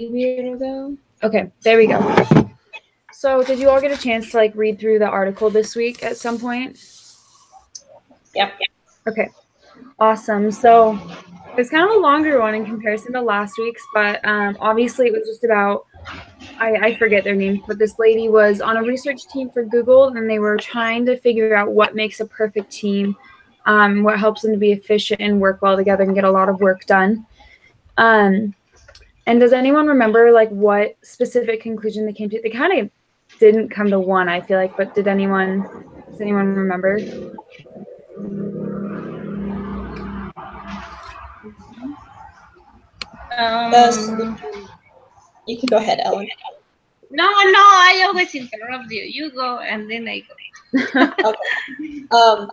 maybe it'll go. Okay, there we go. So did you all get a chance to like read through the article this week at some point? Yep. Okay, awesome. So it's kind of a longer one in comparison to last week's, but obviously it was just about, I forget their names, but this lady was on a research team for Google, and they were trying to figure out what makes a perfect team, what helps them to be efficient and work well together and get a lot of work done. And does anyone remember like what specific conclusion they came to? They kind of didn't come to one, I feel like, but does anyone remember? You can go ahead, Ellen. No, I always interrupt you. You go, and then I go. Okay.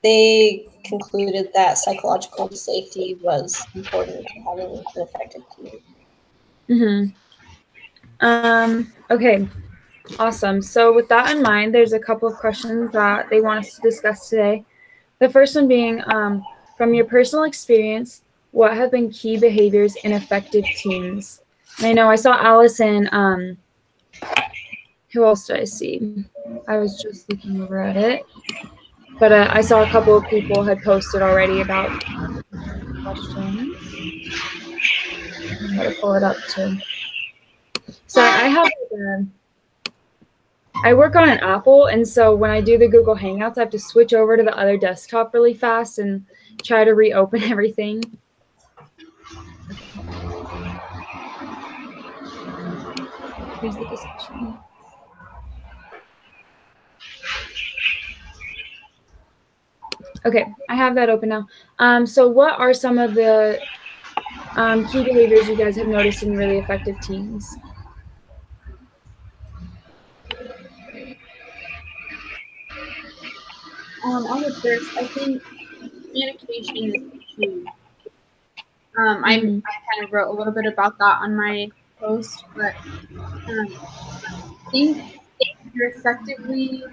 They concluded that psychological safety was important to having an effective team. Okay, awesome. So with that in mind, there's a couple of questions that they want us to discuss today. The first one being, from your personal experience, what have been key behaviors in effective teams? And I know I saw Allison. Who else did I see? I was just looking over at it. But I saw a couple of people had posted already about questions. I'm going to pull it up too. So I work on an Apple, and so when I do the Google Hangouts, I have to switch over to the other desktop really fast and try to reopen everything. Here's the discussion. Okay, I have that open now. So what are some of the key behaviors you guys have noticed in really effective teams? I'll go first. I think communication is key. I kind of wrote a little bit about that on my post, but I think you're effectively,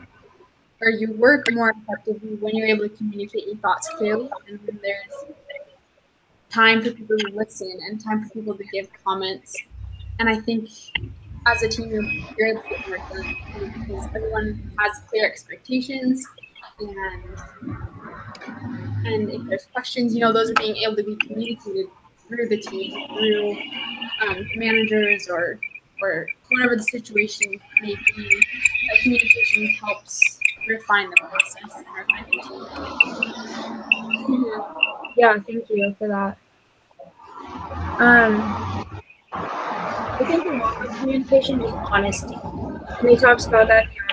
or you work more effectively when you're able to communicate your thoughts clearly, and when there's time for people to listen and time for people to give comments. And I think as a team, you're able to get more done because everyone has clear expectations, and if there's questions, those are being able to be communicated through the team, through managers or whatever the situation may be. Communication helps refine the process and refine the team. Yeah, thank you for that. I think a lot of communication is honesty. And he talks about that here,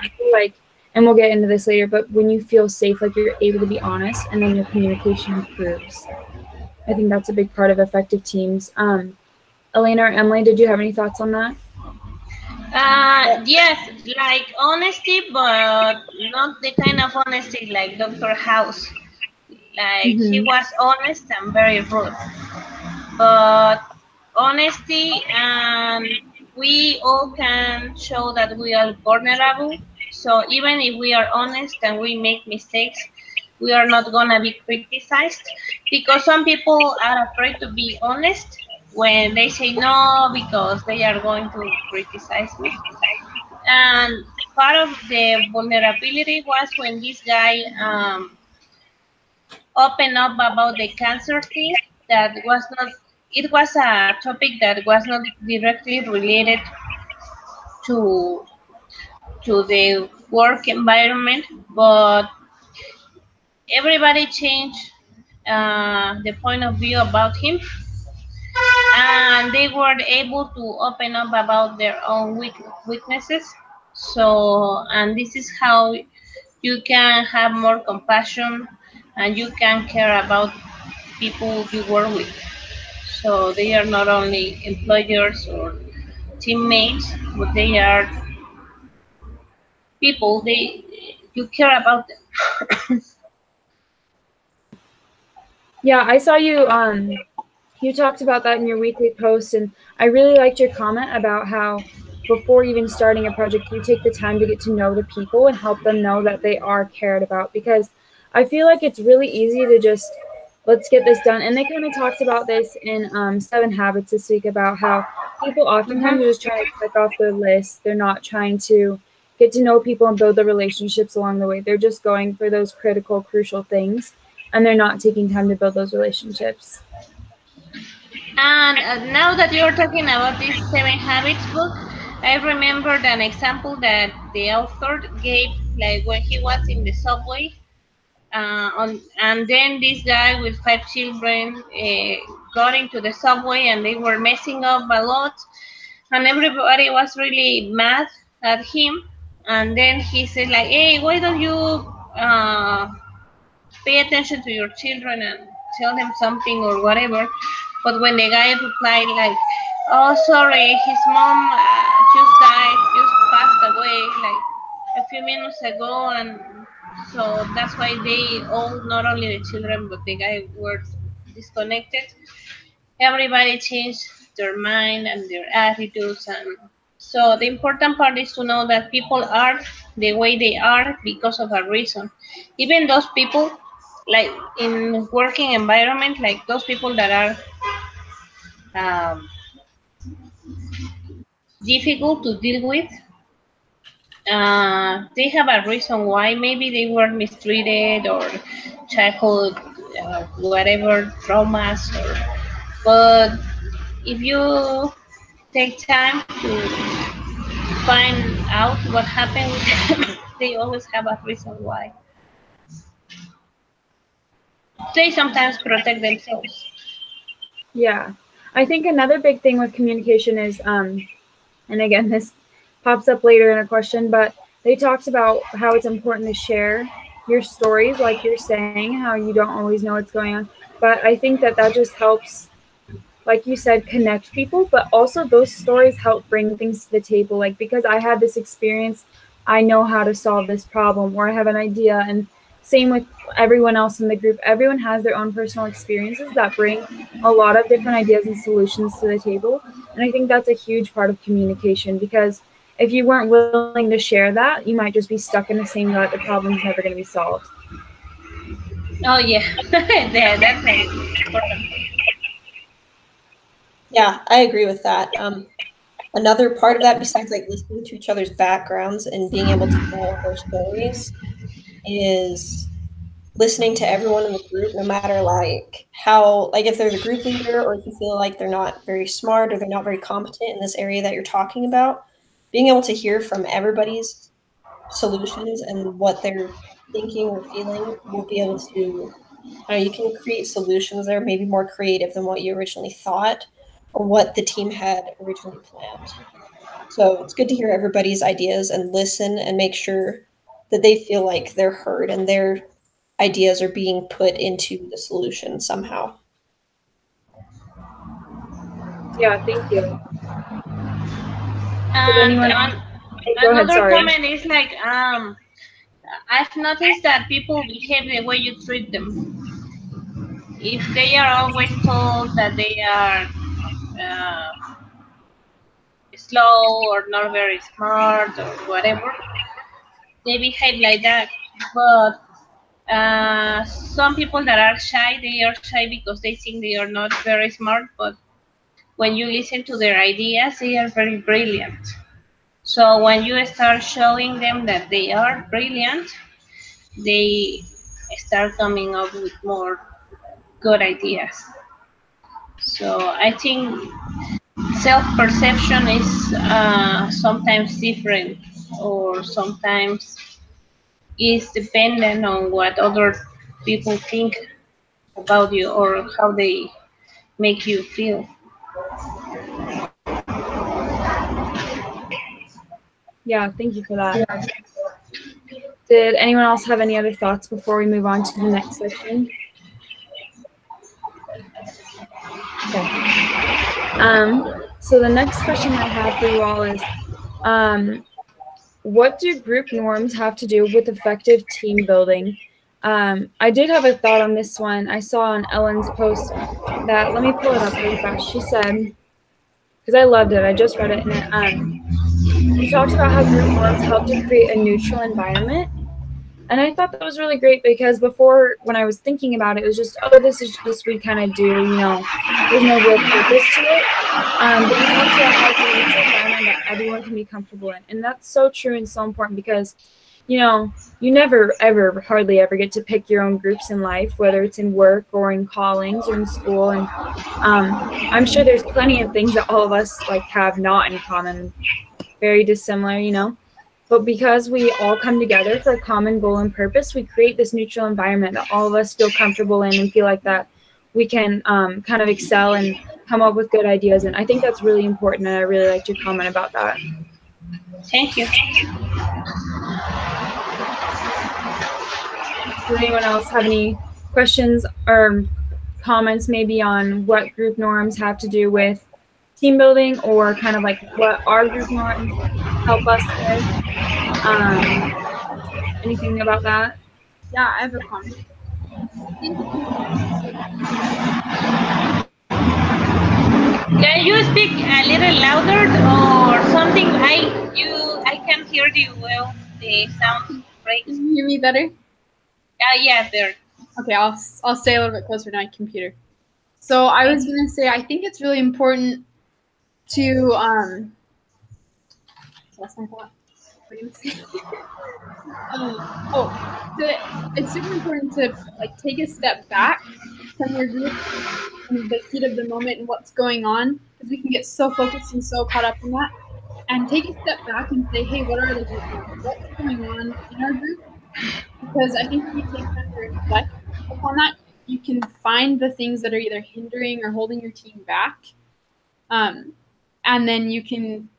and we'll get into this later, but when you feel safe, like you're able to be honest, and then your communication improves. I think that's a big part of effective teams. Elena or Emily, did you have any thoughts on that? Yes, like honesty, but not the kind of honesty like Dr. House. Like he was honest and very rude. But honesty, and we all can show that we are vulnerable. So even if we are honest and we make mistakes, we are not gonna be criticized, because some people are afraid to be honest when they say no because they are going to criticize me. And part of the vulnerability was when this guy opened up about the cancer thing. That was not, it was a topic that was not directly related to the work environment, but everybody changed the point of view about him, and they were able to open up about their own weaknesses. So, and this is how you can have more compassion and you can care about people you work with. So they are not only employers or teammates, but they are people. You care about them. Yeah, I saw you. You talked about that in your weekly post, and I really liked your comment about how before even starting a project, you take the time to get to know the people and help them know that they are cared about. Because I feel like it's really easy to just let's get this done. And they kind of talked about this in 7 Habits this week about how people oftentimes are just trying to check off their list. They're not trying to get to know people and build the relationships along the way. They're just going for those critical, crucial things, and they're not taking time to build those relationships. And now that you're talking about this 7 Habits book, I remembered an example that the author gave, like when he was in the subway, and then this guy with 5 children got into the subway, and they were messing up a lot, and everybody was really mad at him. And then he said, like, hey, why don't you pay attention to your children and tell them something or whatever. But when the guy replied like, oh, sorry, his mom just died, just passed away like a few minutes ago, and so that's why they all, not only the children but the guy, were disconnected. Everybody changed their mind and their attitudes, and so the important part is to know that people are the way they are because of a reason. Even those people, like in working environment, like those people that are difficult to deal with, they have a reason why. Maybe they were mistreated or childhood, whatever traumas, but if you take time to find out what happened with them, they always have a reason why. They sometimes protect themselves. Yeah. I think another big thing with communication is, and again, this pops up later in a question, but they talked about how it's important to share your stories, like you're saying, how you don't always know what's going on. But I think that that just helps, like you said, connect people, but also those stories help bring things to the table. Like, because I had this experience, I know how to solve this problem, or I have an idea. And same with everyone else in the group. Everyone has their own personal experiences that bring a lot of different ideas and solutions to the table. And I think that's a huge part of communication, because if you weren't willing to share that, you might just be stuck in the same rut. The problem's never going to be solved. Oh yeah, yeah, that's important. Yeah, I agree with that. Another part of that, besides like listening to each other's backgrounds and being able to tell their stories, is listening to everyone in the group, no matter like how, like if they're the group leader or if you feel like they're not very smart or they're not very competent in this area that you're talking about, being able to hear from everybody's solutions and what they're thinking or feeling will be able to, you can create solutions that are maybe more creative than what you originally thought or what the team had originally planned. So it's good to hear everybody's ideas and listen and make sure that they feel like they're heard and their ideas are being put into the solution somehow. Yeah, thank you. And another ahead, comment is like, I've noticed that people behave the way you treat them. If they are always told that they are slow or not very smart or whatever, they behave like that. But some people that are shy, they are shy because they think they are not very smart, but when you listen to their ideas, they are very brilliant. So when you start showing them that they are brilliant, they start coming up with more good ideas. So I think self-perception is sometimes different, or sometimes is dependent on what other people think about you or how they make you feel. Yeah, thank you for that. Did anyone else have any other thoughts before we move on to the next section? Okay. So the next question I have for you all is, what do group norms have to do with effective team building? I did have a thought on this one. I saw on Ellen's post that, let me pull it up really fast. She said, because I loved it, I just read it, and she talked about how group norms help to create a neutral environment. And I thought that was really great because before, when I was thinking about it, it was just, oh, this is just we kind of do, you know, there's no real purpose to it. But you talked about how it's a neutral environment that everyone can be comfortable in. And that's so true and so important because, you know, you never, ever, hardly ever get to pick your own groups in life, whether it's in work or in callings or in school. And I'm sure there's plenty of things that all of us like have not in common, very dissimilar, you know. But because we all come together for a common goal and purpose, we create this neutral environment that all of us feel comfortable in and feel like that we can kind of excel and come up with good ideas. And I think that's really important, and I really liked your comment about that. Thank you. Does anyone else have any questions or comments maybe on what group norms have to do with team building, or kind of like what our group norms help us with? Anything about that? Yeah, I have a comment. Can you speak a little louder or something? I can't hear you well. The sound breaks. Can you hear me better? Yeah, there. Okay, I'll stay a little bit closer to my computer. So I was gonna say I think it's really important to what's my thought? What do you say? It's super important to like take a step back from your group and the heat of the moment and what's going on, because we can get so focused and so caught up in that. And take a step back and say, hey, what are the group norms? What's going on in our group? Because I think if you take time to reflect upon that, you can find the things that are either hindering or holding your team back. And then you can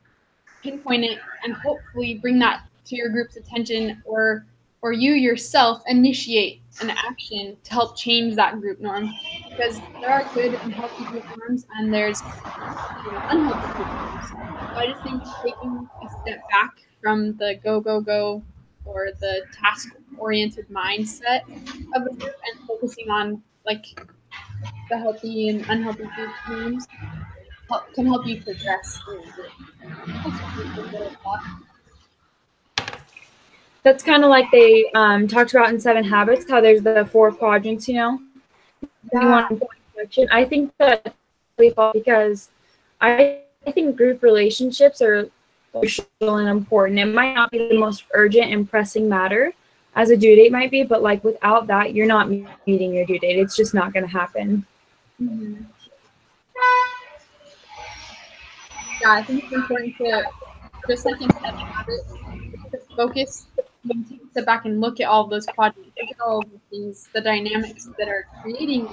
pinpoint it and hopefully bring that to your group's attention, or you yourself initiate an action to help change that group norm. Because there are good and healthy group norms, and there's unhealthy group norms. So I just think taking a step back from the go or the task-oriented mindset of a group and focusing on like the healthy and unhealthy group norms can help you progress through a group. That's kind of like they talked about in 7 Habits, how there's the 4 quadrants, you know. Yeah. You want direction. I think that's really fun because I think group relationships are crucial and important. It might not be the most urgent and pressing matter as a due date might be, but like without that, you're not meeting your due date. It's just not going to happen. Mm-hmm. Yeah, I think it's important to, just like in 7 Habits, to focus and take a step back and look at all of those quadrants, look at all of the things, the dynamics that are creating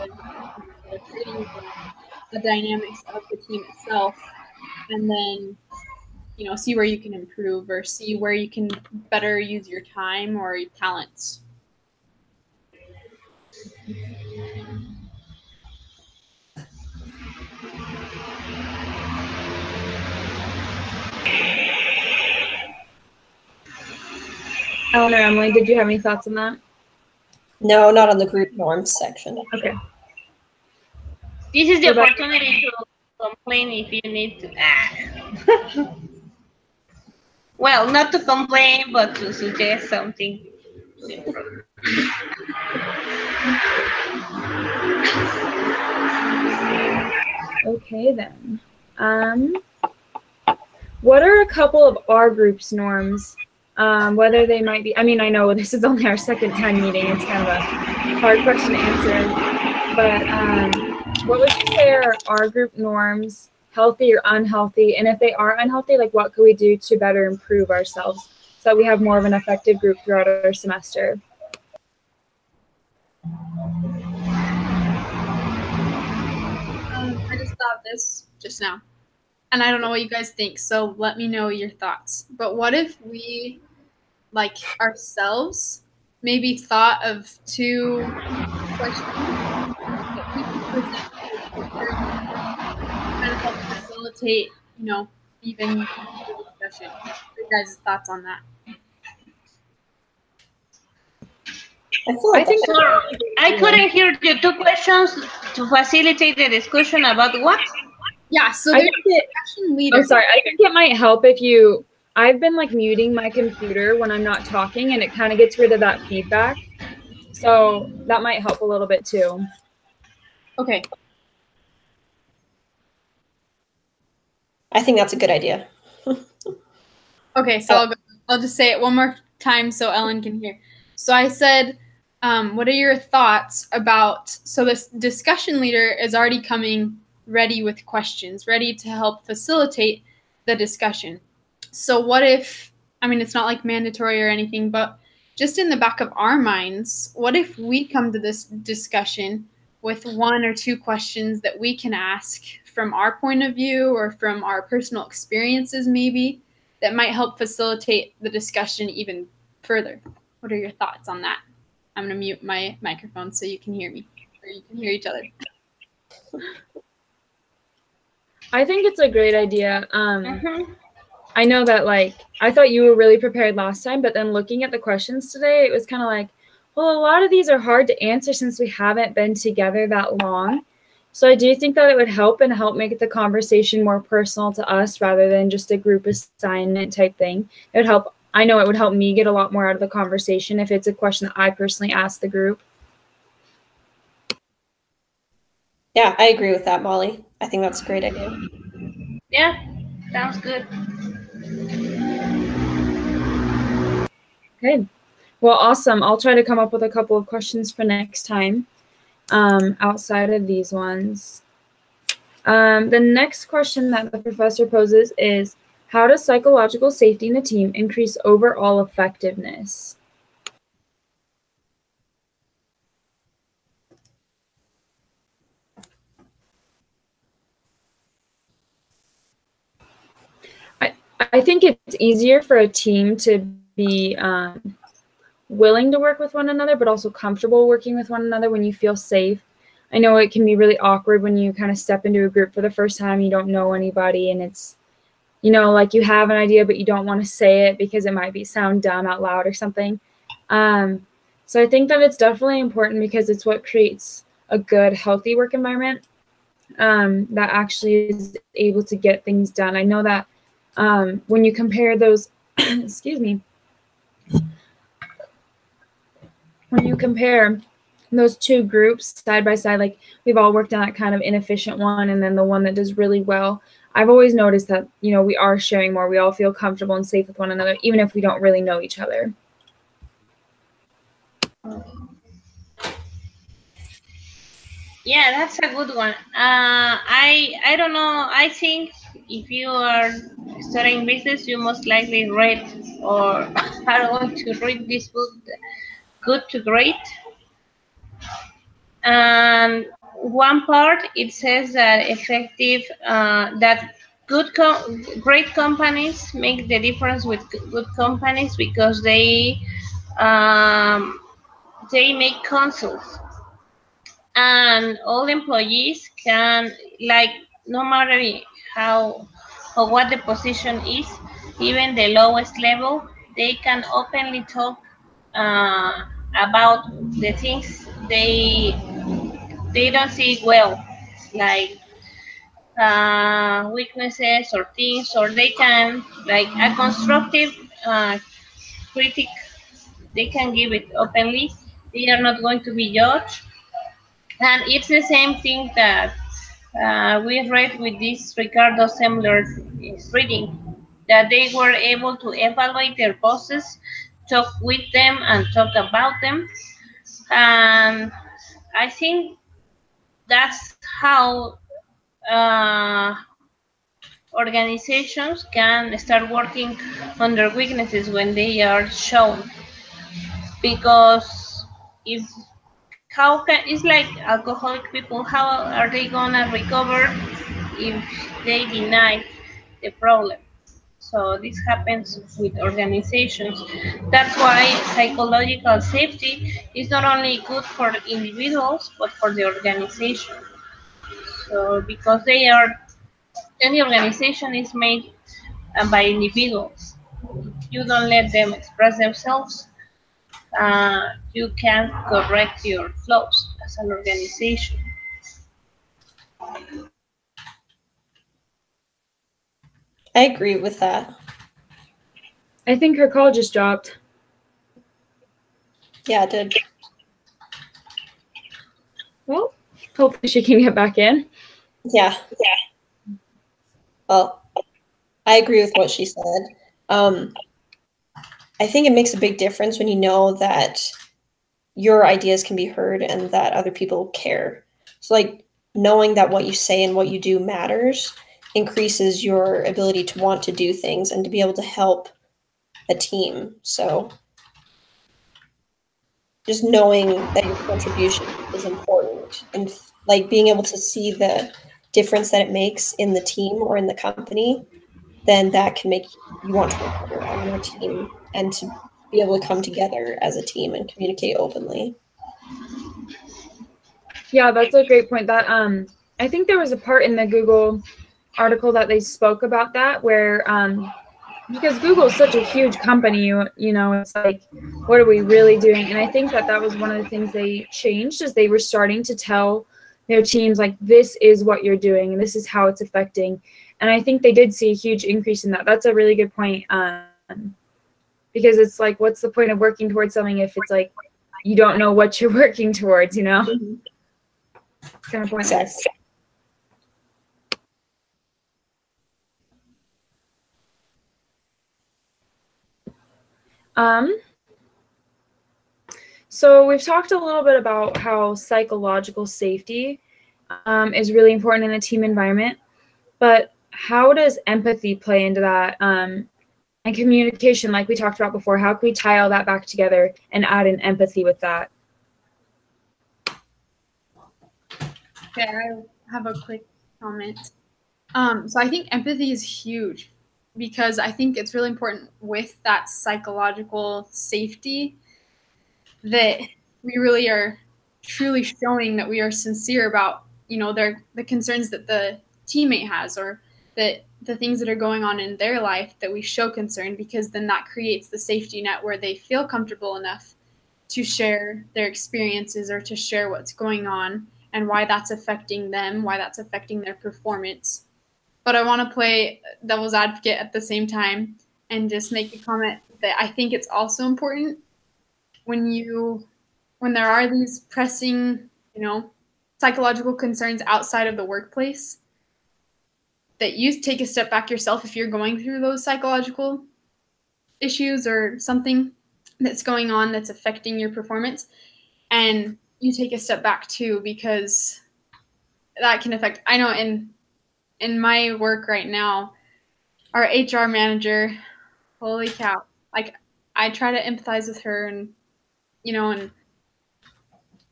the dynamics of the team itself, and then see where you can improve or see where you can better use your time or your talents. Ellen or Emily, did you have any thoughts on that? No, not on the group norms section. Okay. This is the opportunity to complain if you need to. Well, not to complain, but to suggest something. Okay then. What are a couple of our group's norms? Whether they might be, I mean, I know this is only our 2nd time meeting. It's kind of a hard question to answer. But what would you say are our group norms, healthy or unhealthy? And if they are unhealthy, like what could we do to better improve ourselves so that we have more of an effective group throughout our semester? I just thought of this just now, and I don't know what you guys think, so let me know your thoughts. But what if we, like ourselves, maybe thought of 2 questions that we could present to the teacher, kind of help facilitate, even the discussion. What are your guys' thoughts on that? I couldn't hear you. 2 questions to facilitate the discussion about what? Yeah, so there's a discussion leader. Oh, sorry. I think it might help if you I've been like muting my computer when I'm not talking, and it kind of gets rid of that feedback. So that might help a little bit too. Okay. I think that's a good idea. Okay, so I'll just say it one more time so Ellen can hear. So I said, what are your thoughts about, so this discussion leader is already coming ready with questions, ready to help facilitate the discussion. So what if, I mean, it's not like mandatory or anything, but just in the back of our minds, what if we come to this discussion with 1 or 2 questions that we can ask from our point of view or from our personal experiences maybe, that might help facilitate the discussion even further? What are your thoughts on that? I'm going to mute my microphone so you can hear me, or you can hear each other. I think it's a great idea. I know that, like, I thought you were really prepared last time, but then looking at the questions today, it was kind of like, well, a lot of these are hard to answer since we haven't been together that long. So I do think that it would help make the conversation more personal to us rather than just a group assignment type thing. It would help. I know it would help me get a lot more out of the conversation if it's a question that I personally ask the group. Yeah, I agree with that, Molly. I think that's a great idea. Yeah, sounds good. Okay. Well, awesome. I'll try to come up with a couple of questions for next time outside of these ones. The next question that the professor poses is, how does psychological safety in a team increase overall effectiveness? I think it's easier for a team to be willing to work with one another, but also comfortable working with one another when you feel safe. I know it can be really awkward when you kind of step into a group for the first time, you don't know anybody, and it's, you know, like you have an idea, but you don't want to say it because it might sound dumb out loud or something. So I think that it's definitely important because it's what creates a good, healthy work environment that actually is able to get things done. I know that when you compare those, excuse me, when you compare those two groups side by side, like we've all worked on that kind of inefficient one and then the one that does really well, I've always noticed that, you know, we are sharing more. We all feel comfortable and safe with one another, even if we don't really know each other. Yeah, that's a good one. I don't know. I think if you are starting business, you most likely read or are going to read this book, Good to Great. And one part it says that great companies make the difference with good companies because they make consults, and all employees can, like, no matter how or what the position is, even the lowest level, they can openly talk about the things they don't see well, like weaknesses or things, or they can, like, a constructive critic, they can give it openly. They are not going to be judged. And it's the same thing that we read with this Ricardo Semler reading, that they were able to evaluate their bosses, talk with them, and talk about them. And I think that's how organizations can start working on their weaknesses when they are shown. Because if how can, it's like alcoholic people, how are they gonna recover if they deny the problem? So this happens with organizations. That's why psychological safety is not only good for individuals but for the organization. So because any organization is made by individuals. If you don't let them express themselves, you can correct your flaws as an organization. I agree with that. I think her call just dropped. Yeah, it did. Well, hopefully she can get back in. Yeah. Well, I agree with what she said. I think it makes a big difference when you know that your ideas can be heard and that other people care. So, like, knowing that what you say and what you do matters increases your ability to want to do things and to be able to help a team. So, just knowing that your contribution is important and like being able to see the difference that it makes in the team or in the company, then that can make you want to work harder on your team and to be able to come together as a team and communicate openly. Yeah, that's a great point. That I think there was a part in the Google article that they spoke about that where because Google is such a huge company, you know, it's like, what are we really doing? And I think that that was one of the things they changed is they were starting to tell their teams, like, this is what you're doing and this is how it's affecting. And I think they did see a huge increase in that. That's a really good point, because it's like, what's the point of working towards something if it's like you don't know what you're working towards, you know? Mm-hmm. It's kind of pointless. Exactly. So we've talked a little bit about how psychological safety is really important in a team environment, but how does empathy play into that? And communication, like we talked about before, how can we tie all that back together and add in empathy with that? Okay, I have a quick comment. So I think empathy is huge because I think it's really important with that psychological safety that we really are truly showing that we are sincere about, you know, the concerns that the teammate has or that the things that are going on in their life, that we show concern, because then that creates the safety net where they feel comfortable enough to share their experiences or to share what's going on and why that's affecting them, why that's affecting their performance. But I want to play devil's advocate at the same time and just make a comment that I think it's also important when there are these pressing, you know, psychological concerns outside of the workplace, that you take a step back yourself if you're going through those psychological issues or something that's going on that's affecting your performance, and you take a step back too, because that can affect. I know in my work right now, our HR manager, holy cow, like, I try to empathize with her, and you know, and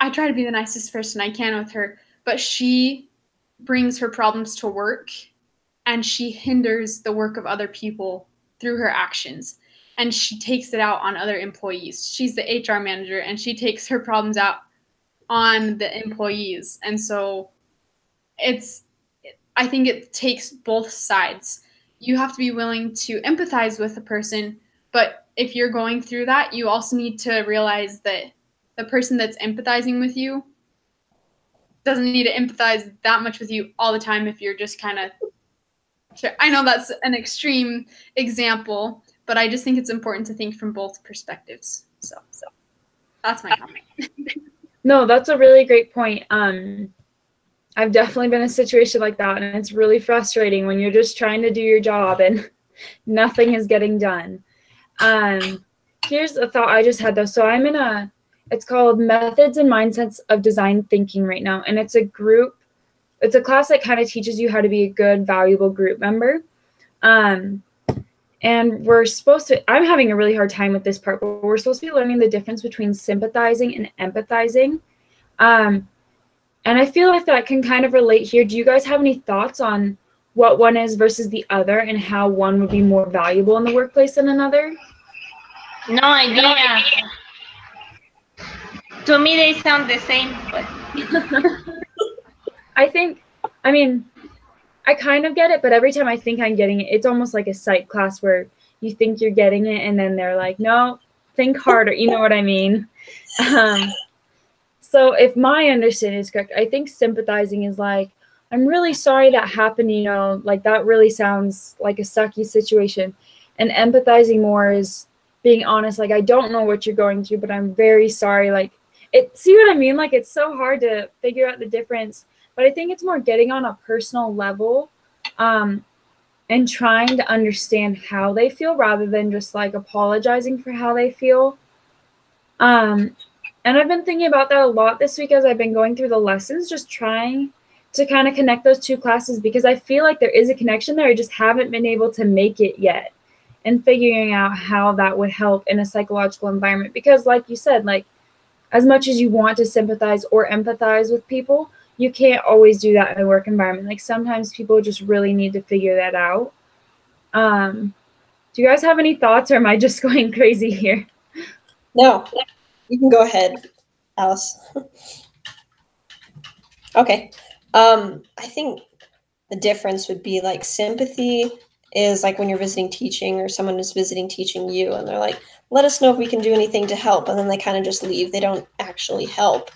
I try to be the nicest person I can with her, but she brings her problems to work and she hinders the work of other people through her actions. And she takes it out on other employees. She's the HR manager and she takes her problems out on the employees. And so I think it takes both sides. You have to be willing to empathize with a person, but if you're going through that, you also need to realize that the person that's empathizing with you doesn't need to empathize that much with you all the time if you're just kind of sure. I know that's an extreme example, but I just think it's important to think from both perspectives. So that's my comment. No, that's a really great point. I've definitely been in a situation like that, and it's really frustrating when you're just trying to do your job and nothing is getting done. Here's a thought I just had though. So I'm in it's called Methods and Mindsets of Design Thinking right now, and it's a class that kind of teaches you how to be a good, valuable group member. And we're supposed to, I'm having a really hard time with this part, but we're supposed to be learning the difference between sympathizing and empathizing. And I feel like that can kind of relate here. Do you guys have any thoughts on what one is versus the other and how one would be more valuable in the workplace than another? No idea. To me, they sound the same, but I kind of get it, but every time I think I'm getting it, it's almost like a psych class where you think you're getting it and then they're like, no, think harder. You know what I mean? So if my understanding is correct, I think sympathizing is like, I'm really sorry that happened, you know, like that really sounds like a sucky situation. And empathizing more is being honest, like, I don't know what you're going through, but I'm very sorry. Like, see what I mean? Like, it's so hard to figure out the difference. But I think it's more getting on a personal level, and trying to understand how they feel rather than just like apologizing for how they feel. And I've been thinking about that a lot this week as I've been going through the lessons, just trying to kind of connect those two classes, because I feel like there is a connection there. I just haven't been able to make it yet, and figuring out how that would help in a psychological environment. Because like you said, like, as much as you want to sympathize or empathize with people, you can't always do that in a work environment. Like, sometimes people just really need to figure that out. Do you guys have any thoughts, or am I just going crazy here? No, you can go ahead, Alice. Okay. I think the difference would be like sympathy is like when you're visiting teaching or someone is visiting teaching you and they're like, let us know if we can do anything to help. And then they kind of just leave. They don't actually help.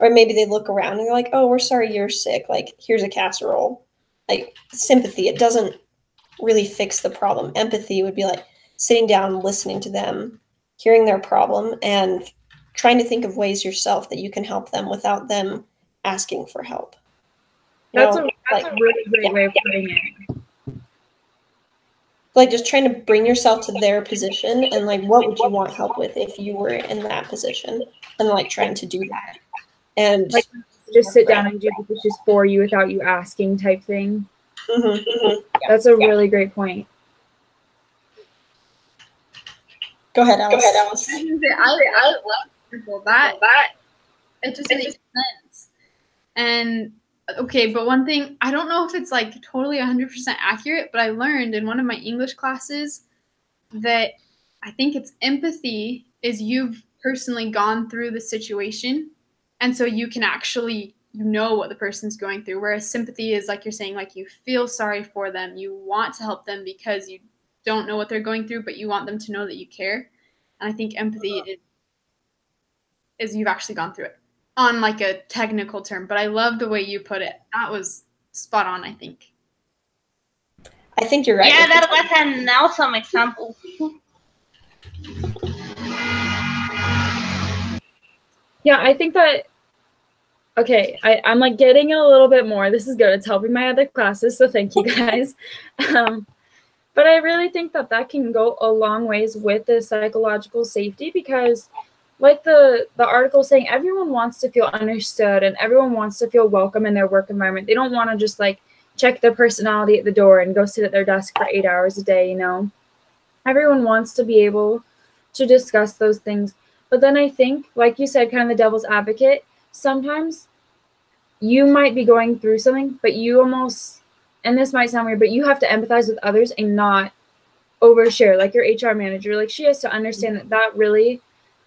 Or maybe they look around and they're like, oh, we're sorry you're sick. Like, here's a casserole. Like, sympathy, it doesn't really fix the problem. Empathy would be like sitting down, listening to them, hearing their problem, and trying to think of ways yourself that you can help them without them asking for help. That's a really great way of putting it. Like, just trying to bring yourself to their position and like, what would you want help with if you were in that position, and like trying to do that. And like, just sit down and do the dishes for you without you asking type thing. That's a really great point. Go ahead, Alice. I love that. It just makes sense. And okay, but one thing, I don't know if it's like totally 100% accurate, but I learned in one of my English classes that I think it's empathy is you've personally gone through the situation, and so you can actually, you know what the person's going through, whereas sympathy is like you're saying, like, you feel sorry for them, you want to help them because you don't know what they're going through, but you want them to know that you care. And I think empathy is you've actually gone through it on like a technical term, but I love the way you put it. That was spot on, I think. I think you're right. Yeah, that was an awesome example. Yeah, I think that, okay, I'm like getting a little bit more. This is good. It's helping my other classes, so thank you guys. But I really think that that can go a long ways with the psychological safety, because like the article saying, everyone wants to feel understood and everyone wants to feel welcome in their work environment. They don't want to just like check their personality at the door and go sit at their desk for 8 hours a day, you know. Everyone wants to be able to discuss those things. But then I think, like you said, kind of the devil's advocate, sometimes you might be going through something, but you almost, and this might sound weird, but you have to empathize with others and not overshare. Like your HR manager, like, she has to understand that that really,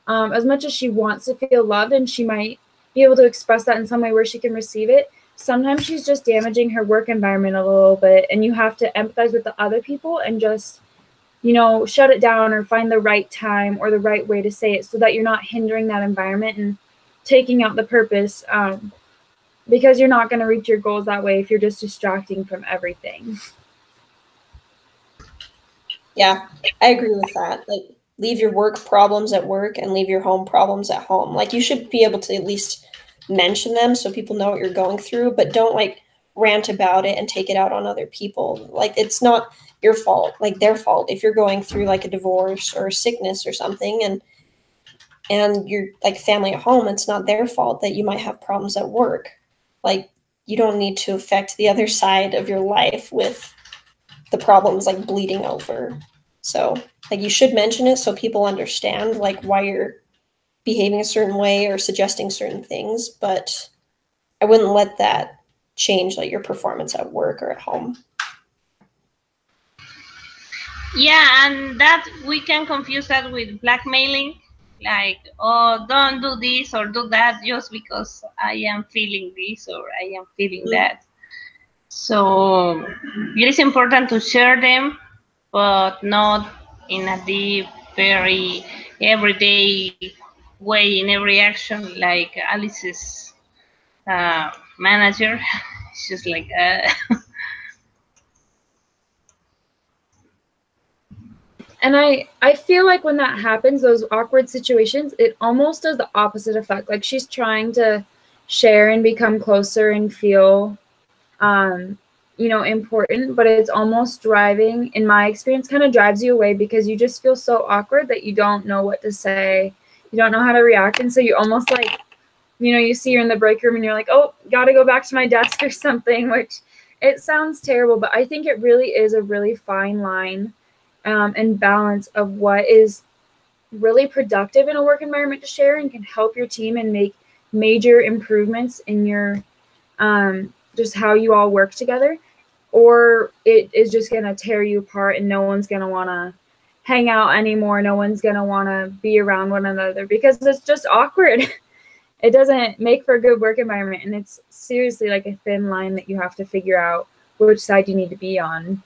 as much as she wants to feel loved and she might be able to express that in some way where she can receive it, sometimes she's just damaging her work environment a little bit, and you have to empathize with the other people and just, you know, shut it down or find the right time or the right way to say it so that you're not hindering that environment and taking out the purpose, because you're not going to reach your goals that way if you're just distracting from everything. Yeah, I agree with that. Like, leave your work problems at work and leave your home problems at home. Like, you should be able to at least mention them so people know what you're going through, but don't like rant about it and take it out on other people. Like, it's not your fault, like their fault. If you're going through like a divorce or a sickness or something, and you're like family at home, it's not their fault that you might have problems at work. Like, you don't need to affect the other side of your life with the problems like bleeding over. So like, you should mention it so people understand like why you're behaving a certain way or suggesting certain things, but I wouldn't let that change like your performance at work or at home. Yeah, and that we can confuse that with blackmailing, like, oh, don't do this or do that just because I am feeling this or I am feeling that. So it is important to share them, but not in a deep, very everyday way in every action, like Alice's manager. She's like, And I feel like when that happens, those awkward situations, it almost does the opposite effect. Like she's trying to share and become closer and feel, you know, important, but it's almost driving, in my experience, kind of drives you away because you just feel so awkward that you don't know what to say. You don't know how to react. And so you almost like, you know, you see her in the break room and you're like, oh, got to go back to my desk or something, which it sounds terrible, but I think it really is a really fine line and balance of what is really productive in a work environment to share and can help your team and make major improvements in your just how you all work together, or it is just going to tear you apart and no one's going to want to hang out anymore. No one's going to want to be around one another because it's just awkward. It doesn't make for a good work environment, and it's seriously like a thin line that you have to figure out which side you need to be on.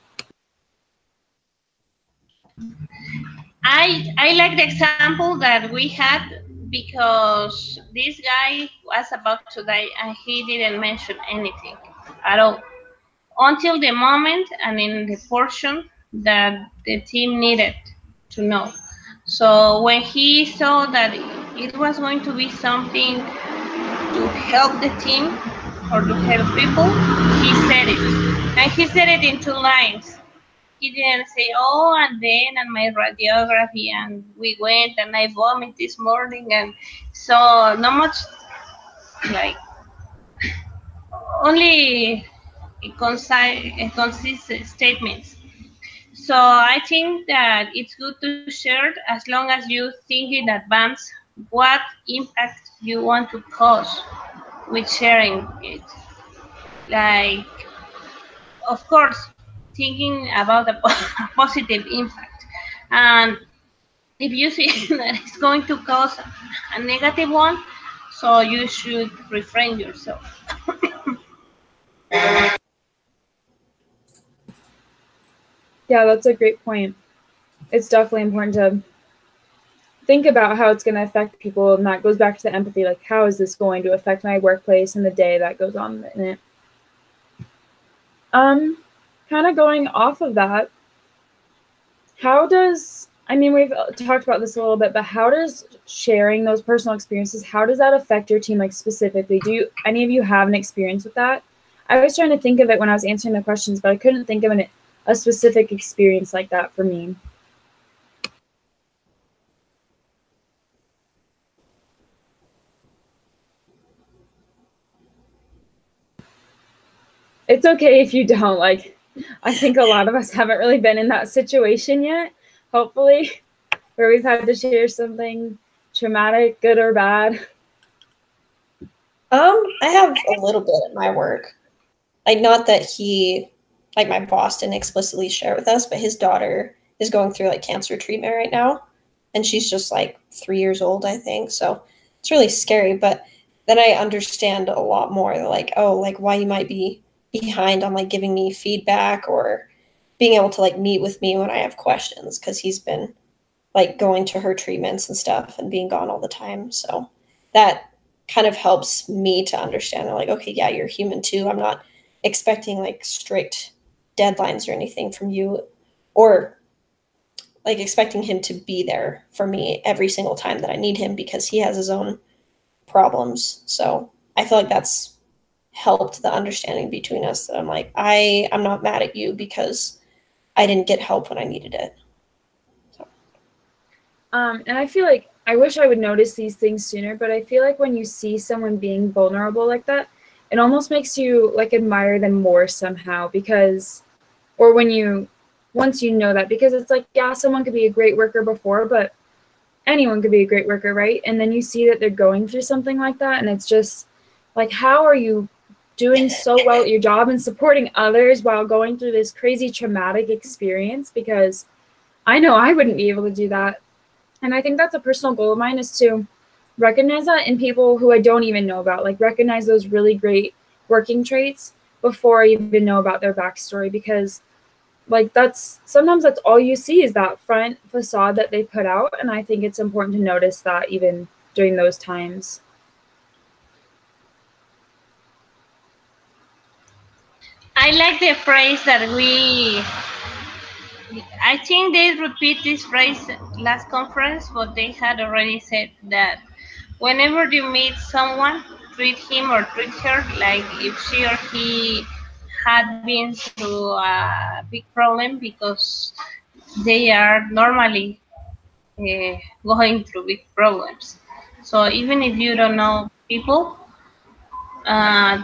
I like the example that we had because this guy was about to die and he didn't mention anything at all until the moment and in the portion that the team needed to know. So when he saw that it was going to be something to help the team or to help people, he said it. And he said it in 2 lines. He didn't say, oh, and then and my radiography and we went and I vomited this morning, and so not much, like only consistent statements. So I think that it's good to share as long as you think in advance what impact you want to cause with sharing it. Like, of course, thinking about a positive impact. And if you see that it's going to cause a negative one, so you should refrain yourself. Yeah, that's a great point. It's definitely important to think about how it's going to affect people, and that goes back to the empathy, like how is this going to affect my workplace and the day that goes on in it. Kind of going off of that, how does, I mean, we've talked about this a little bit, but how does sharing those personal experiences, how does that affect your team, like specifically? Do any of you have an experience with that? I was trying to think of it when I was answering the questions, but I couldn't think of a specific experience like that for me. It's okay if you don't. Like, I think a lot of us haven't really been in that situation yet, hopefully, where we've had to share something traumatic, good or bad. I have a little bit at my work. Like, not that like my boss didn't explicitly share with us, but his daughter is going through like cancer treatment right now. And she's just like 3 years old, I think. So it's really scary. But then I understand a lot more, like, oh, like why you might be behind on like giving me feedback or being able to like meet with me when I have questions, because he's been like going to her treatments and stuff and being gone all the time. So that kind of helps me to understand that, like, okay, yeah, you're human too. I'm not expecting like strict deadlines or anything from you, or like expecting him to be there for me every single time that I need him, because he has his own problems. So I feel like that's helped the understanding between us, that I'm like, I'm not mad at you because I didn't get help when I needed it. So. And I feel like I wish I would notice these things sooner, but I feel like when you see someone being vulnerable like that, it almost makes you like admire them more somehow, because, or once you know that, because it's like, yeah, someone could be a great worker before, but anyone could be a great worker, right? And then you see that they're going through something like that, and it's just like, how are you doing so well at your job and supporting others while going through this crazy traumatic experience? Because I know I wouldn't be able to do that. And I think that's a personal goal of mine, is to recognize that in people who I don't even know about, like recognize those really great working traits before I even know about their backstory, because like sometimes that's all you see is that front facade that they put out. And I think it's important to notice that even during those times. I like the phrase that I think they repeat this phrase last conference, but they had already said that whenever you meet someone, treat him or treat her like if she or he had been through a big problem, because they are normally going through big problems. So even if you don't know people,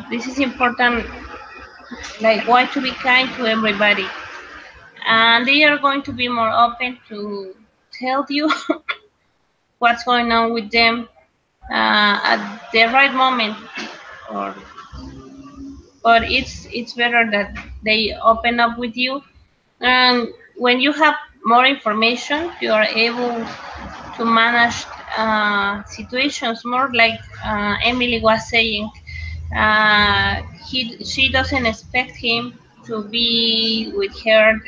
this is important, like why to be kind to everybody. And they are going to be more open to tell you what's going on with them at the right moment, or it's better that they open up with you. And when you have more information, you are able to manage situations more, like Emily was saying. She doesn't expect him to be with her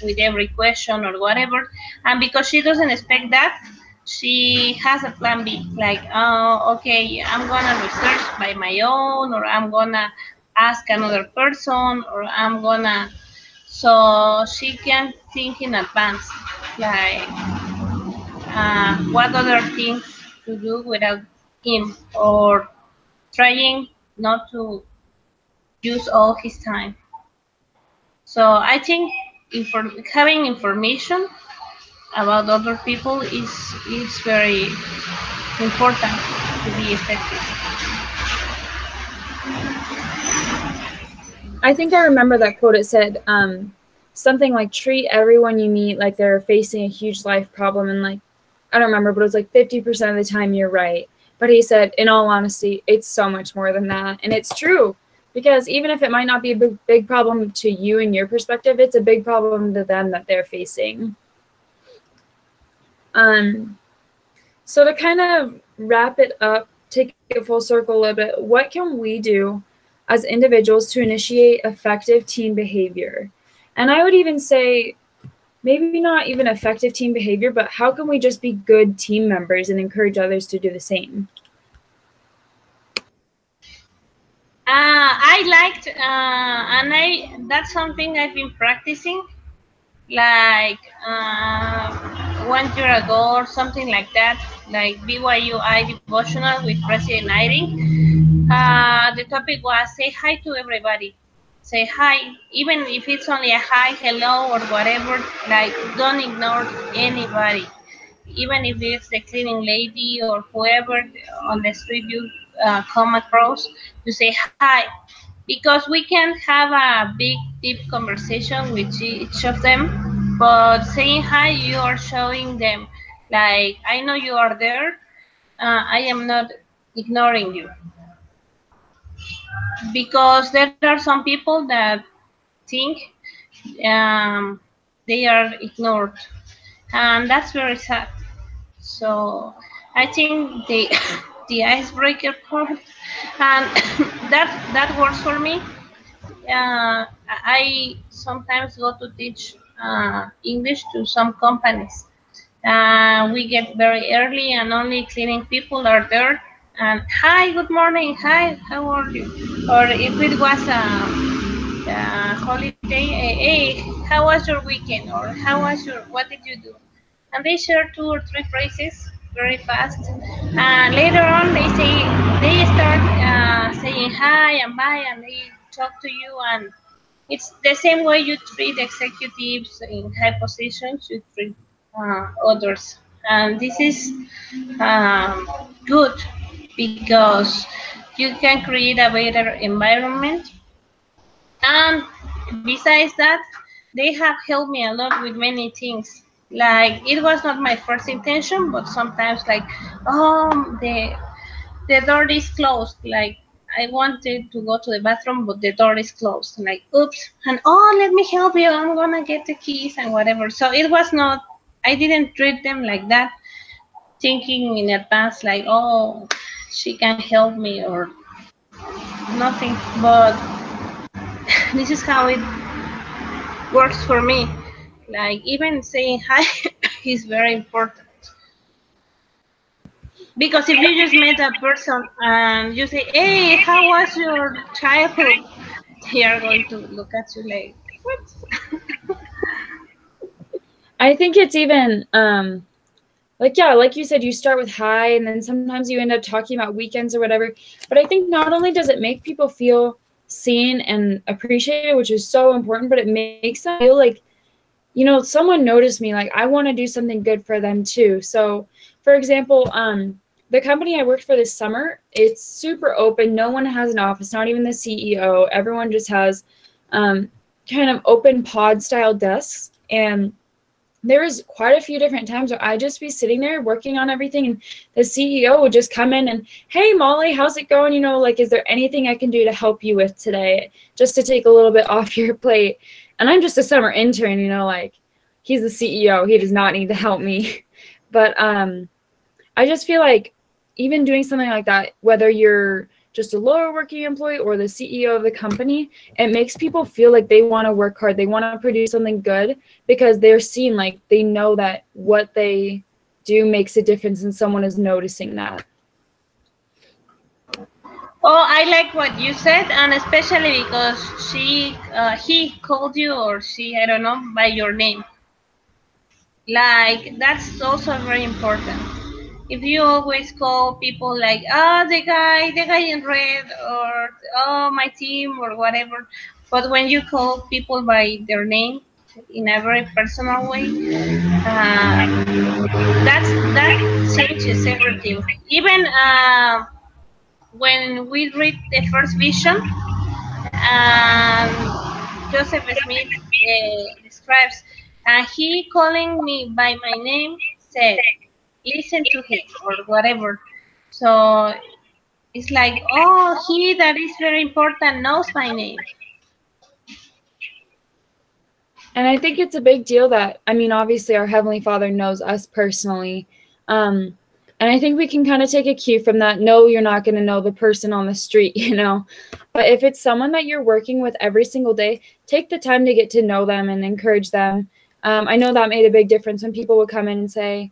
with every question or whatever, and because she doesn't expect that, she has a plan B, like, oh, okay, I'm gonna research by my own, or I'm gonna ask another person, or I'm gonna, so she can think in advance, like what other things to do without him, or trying not to use all his time. So I think having information about other people is very important to be effective. I think I remember that quote. It said something like, treat everyone you meet like they're facing a huge life problem, and like, I don't remember, but it was like 50% of the time you're right. But he said, in all honesty, it's so much more than that. And it's true, because even if it might not be a big problem to you in your perspective, it's a big problem to them that they're facing. So to kind of wrap it up, take it full circle a little bit, what can we do as individuals to initiate effective team behavior? And I would even say, maybe not even effective team behavior, but how can we just be good team members and encourage others to do the same? I liked, and that's something I've been practicing, like 1 year ago or something like that, like BYUI devotional with President Eyring. The topic was say hi to everybody. Say hi, even if it's only a hi, hello, or whatever. Like, don't ignore anybody, even if it's the cleaning lady or whoever on the street you come across. You say hi, because we can have a big, deep conversation with each of them. But saying hi, you are showing them, like, I know you are there. I am not ignoring you, because there are some people that think they are ignored, and that's very sad. So I think the the icebreaker part, and that works for me. I sometimes go to teach English to some companies. We get very early, and only cleaning people are there. And hi, good morning. Hi, how are you? Or if it was a holiday, hey, how was your weekend? Or how was what did you do? And they share 2 or 3 phrases very fast. And later on, they start saying hi and bye, and they talk to you. And it's the same way you treat executives in high positions, you treat others. And this is good, because you can create a better environment. And besides that, they have helped me a lot with many things. Like, it was not my first intention, but sometimes, like, oh, the door is closed. Like, I wanted to go to the bathroom, but the door is closed. Like, oops. And, oh, let me help you. I'm going to get the keys and whatever. So it was not, I didn't treat them like that, thinking in advance, like, oh, she can help me or nothing. But this is how it works for me. Like, even saying hi is very important. Because if you just met a person and you say, hey, how was your childhood? They are going to look at you like, what? I think it's even like, yeah, like you said, you start with hi, and then sometimes you end up talking about weekends or whatever. But I think not only does it make people feel seen and appreciated, which is so important, but it makes them feel like, you know, someone noticed me, like I want to do something good for them too. So for example, the company I worked for this summer, it's super open. No one has an office, not even the CEO. Everyone just has kind of open pod style desks. And there was quite a few different times where I'd just be sitting there working on everything, and the CEO would just come in and, hey, Molly, how's it going? You know, like, is there anything I can do to help you with today, just to take a little bit off your plate? And I'm just a summer intern, you know, like, he's the CEO. He does not need to help me. But I just feel like even doing something like that, whether you're just a lower working employee or the CEO of the company, it makes people feel like they want to work hard. They want to produce something good because they're seen, like they know that what they do makes a difference and someone is noticing that. Oh, I like what you said, and especially because he called you, or she, I don't know, by your name. Like, that's also very important. If you always call people like, oh, the guy in red, or oh, my team, or whatever, but when you call people by their name in a very personal way, that changes everything. Even when we read the first vision, Joseph Smith describes, he calling me by my name said, listen to him, or whatever. So it's like, oh, he that is very important knows my name. And I think it's a big deal that, I mean, obviously our Heavenly Father knows us personally. And I think we can kind of take a cue from that. No, you're not going to know the person on the street, you know. But if it's someone that you're working with every single day, take the time to get to know them and encourage them. I know that made a big difference when people would come in and say,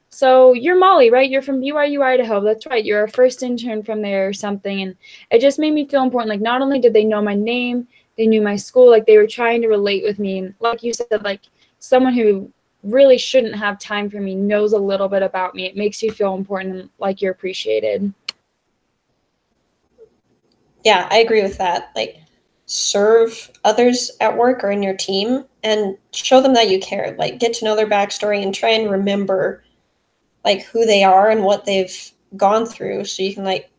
so you're Molly, right? You're from BYU, Idaho. That's right. You're a first intern from there or something. And it just made me feel important. Like, not only did they know my name, they knew my school, like they were trying to relate with me. And like you said, like someone who really shouldn't have time for me knows a little bit about me. It makes you feel important and like you're appreciated. Yeah, I agree with that. Like, serve others at work or in your team and show them that you care. Like, get to know their backstory and try and remember like who they are and what they've gone through, so you can like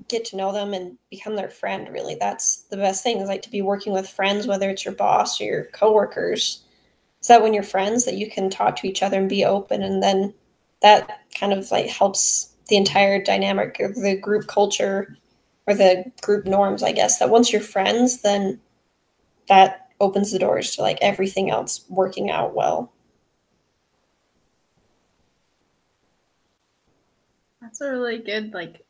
get to know them and become their friend. Really, that's the best thing, is like to be working with friends, whether it's your boss or your coworkers. Is that when you're friends that you can talk to each other and be open, and then that kind of like helps the entire dynamic of the group culture or the group norms, I guess, that once you're friends, then that opens the doors to like everything else working out well. That's a really good like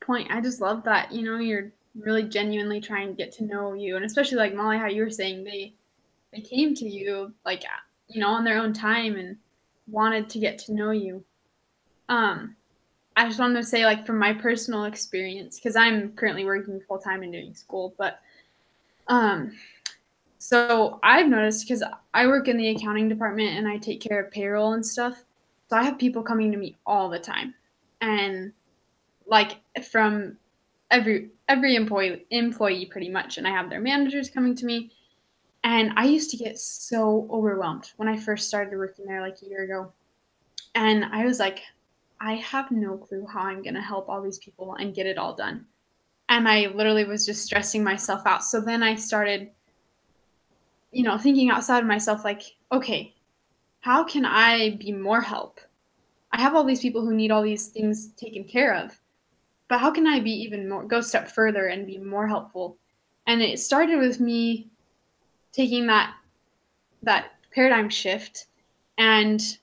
point. I just love that, you know, you're really genuinely trying to get to know you, and especially like Molly, how you were saying they came to you like, you know, on their own time and wanted to get to know you. I just wanted to say, like, from my personal experience, because I'm currently working full time and doing school, but so I've noticed, because I work in the accounting department and I take care of payroll and stuff, so I have people coming to me all the time, and like from every employee pretty much, and I have their managers coming to me, and I used to get so overwhelmed when I first started working there like a year ago, and I was like, I have no clue how I'm going to help all these people and get it all done. And I literally was just stressing myself out. So then I started, you know, thinking outside of myself, like, okay, how can I be more help? I have all these people who need all these things taken care of, but how can I be even more, go a step further and be more helpful? And it started with me taking that paradigm shift, and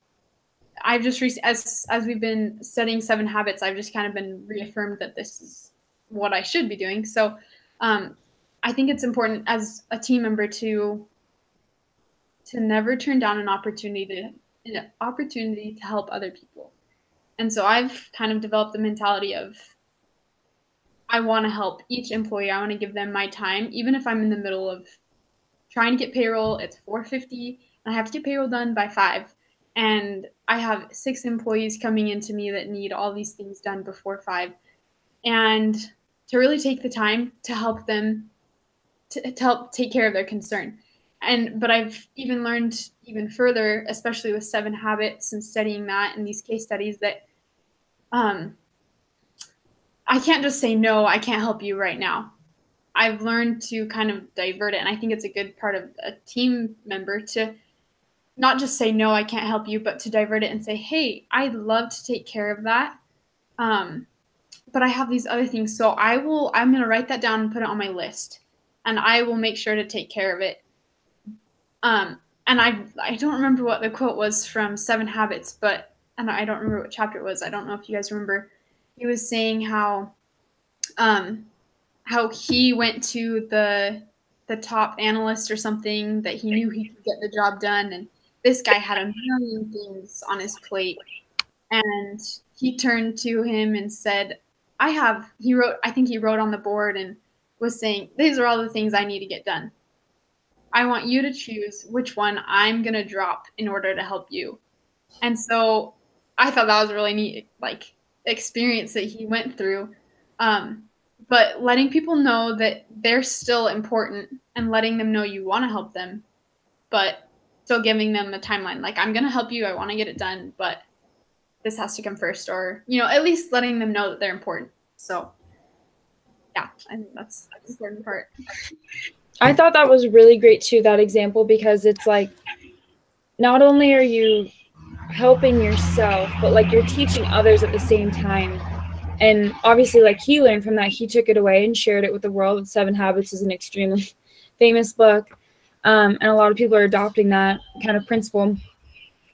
I've just as we've been studying 7 habits, I've just kind of been reaffirmed that this is what I should be doing. So I think it's important as a team member to never turn down an opportunity to help other people. And so I've kind of developed the mentality of, I want to help each employee. I want to give them my time, even if I'm in the middle of trying to get payroll. It's 4:50, and I have to get payroll done by 5. And I have 6 employees coming into me that need all these things done before 5. And to really take the time to help them to help take care of their concern. But I've even learned even further, especially with 7 Habits and studying that and these case studies, that I can't just say, no, I can't help you right now. I've learned to kind of divert it. And I think it's a good part of a team member to not just say, no, I can't help you, but to divert it and say, hey, I'd love to take care of that. But I have these other things. So I'm going to write that down and put it on my list. And I will make sure to take care of it. And I don't remember what the quote was from 7 Habits, and I don't remember what chapter it was. I don't know if you guys remember. He was saying how he went to the top analyst or something that he knew he could get the job done, and this guy had a million things on his plate, and he turned to him and said, I think he wrote on the board and was saying, these are all the things I need to get done. I want you to choose which one I'm going to drop in order to help you. And so I thought that was a really neat, experience that he went through. But letting people know that they're still important and letting them know you want to help them, but still giving them a timeline. Like, I'm going to help you. I want to get it done, but this has to come first, or, at least letting them know that they're important. So yeah, I think that's an important part. I thought that was really great too, that example, because it's like, not only are you helping yourself, but you're teaching others at the same time. And obviously, he learned from that. He took it away and shared it with the world. 7 Habits is an extremely famous book. And a lot of people are adopting that kind of principle.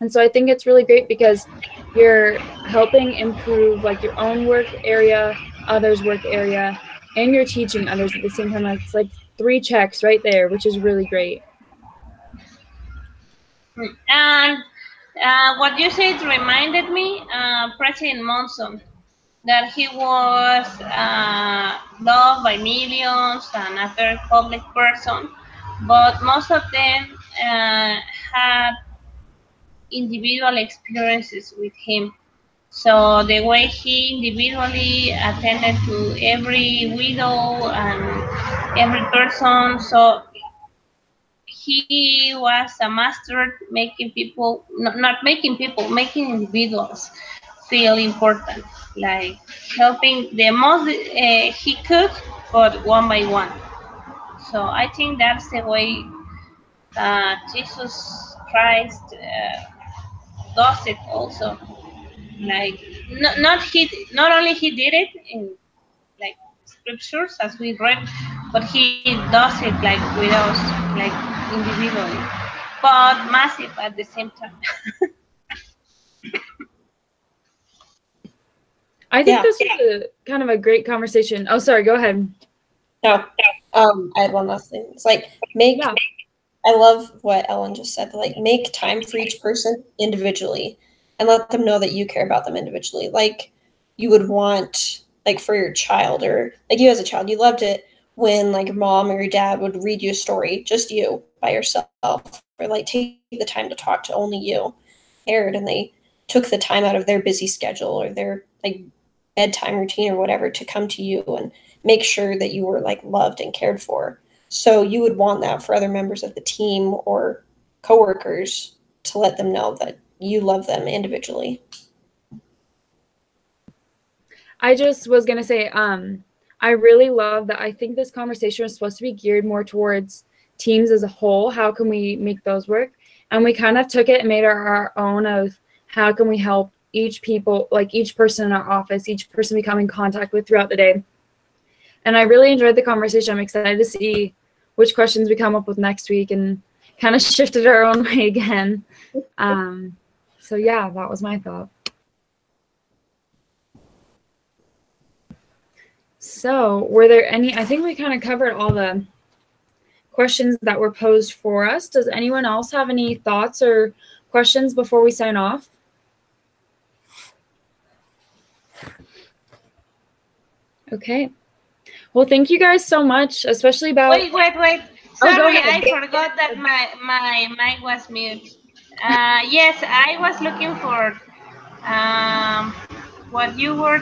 And so I think it's really great because you're helping improve your own work area, others' work area, and you're teaching others at the same time. It's 3 checks right there, which is really great. And what you said reminded me, President Monson, that he was loved by millions and a very public person, but most of them had individual experiences with him. So the way he individually attended to every widow and every person, so he was a master making people, not making people, making individuals feel important, like helping the most he could, but one by one. So I think that's the way Jesus Christ does it also. Like not only he did it in scriptures as we read, but he does it with us, individually, but massive at the same time. I think this was kind of a great conversation. Oh, sorry, go ahead. No, I had one last thing. It's I love what Ellen just said. Make time for each person individually and let them know that you care about them individually. Like you would want, for your child, or you as a child, you loved it when your mom or your dad would read you a story, just you by yourself, or take the time to talk to only you, and they took the time out of their busy schedule or their bedtime routine or whatever to come to you and make sure that you were loved and cared for. So you would want that for other members of the team or coworkers, to let them know that you love them individually. I just was going to say, I really love that. I think this conversation was supposed to be geared more towards teams as a whole. How can we make those work? And we kind of took it and made our own of how can we help each person in our office, each person we come in contact with throughout the day. And I really enjoyed the conversation. I'm excited to see which questions we come up with next week, and kind of shifted our own way again. So yeah, that was my thought. So were there any, I think we kind of covered all the questions that were posed for us. Does anyone else have any thoughts or questions before we sign off? Okay. Well, thank you guys so much, especially about... Wait. Sorry, go ahead. I forgot that my mic was mute. Yes, I was looking for what you were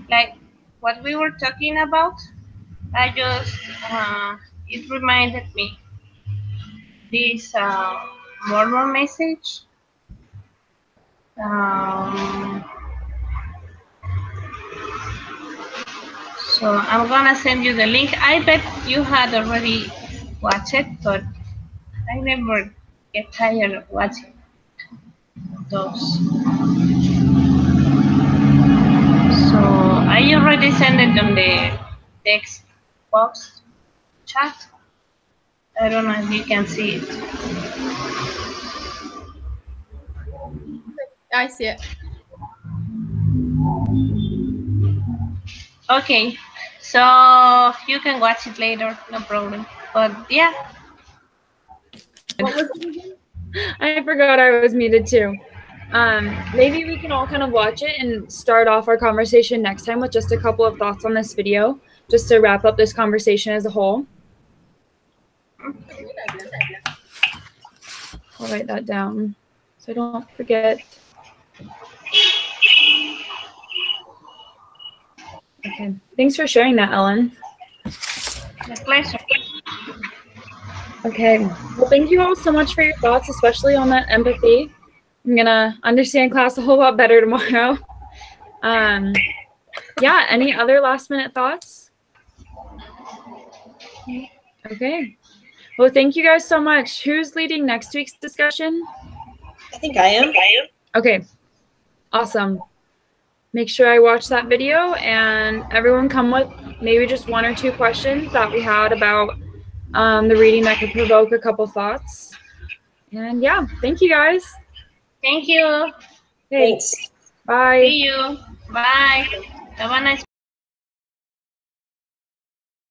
like, what we were talking about. I just it reminded me this Mormon message. Um, so I'm gonna send you the link. I bet you had already watched it, but I never get tired of watching those. So I already sent it on the text box chat. I don't know if you can see it. I see it. Okay, so you can watch it later, no problem. But yeah. What was it again? I forgot I was muted too. Maybe we can all kind of watch it and start off our conversation next time with just a couple of thoughts on this video, just to wrap up this conversation as a whole. I'll write that down so I don't forget. Okay, thanks for sharing that, Ellen. My pleasure. Okay, well, thank you all so much for your thoughts, especially on that empathy. I'm gonna understand class a whole lot better tomorrow. Yeah, any other last minute thoughts? Okay. Well, thank you guys so much. Who's leading next week's discussion? I think I am. Okay, awesome. Make sure I watch that video and everyone come with maybe just one or two questions that we had about the reading that could provoke a couple thoughts. And yeah, thank you guys. Thank you. Okay, Thanks. bye. See you. Bye. Have a nice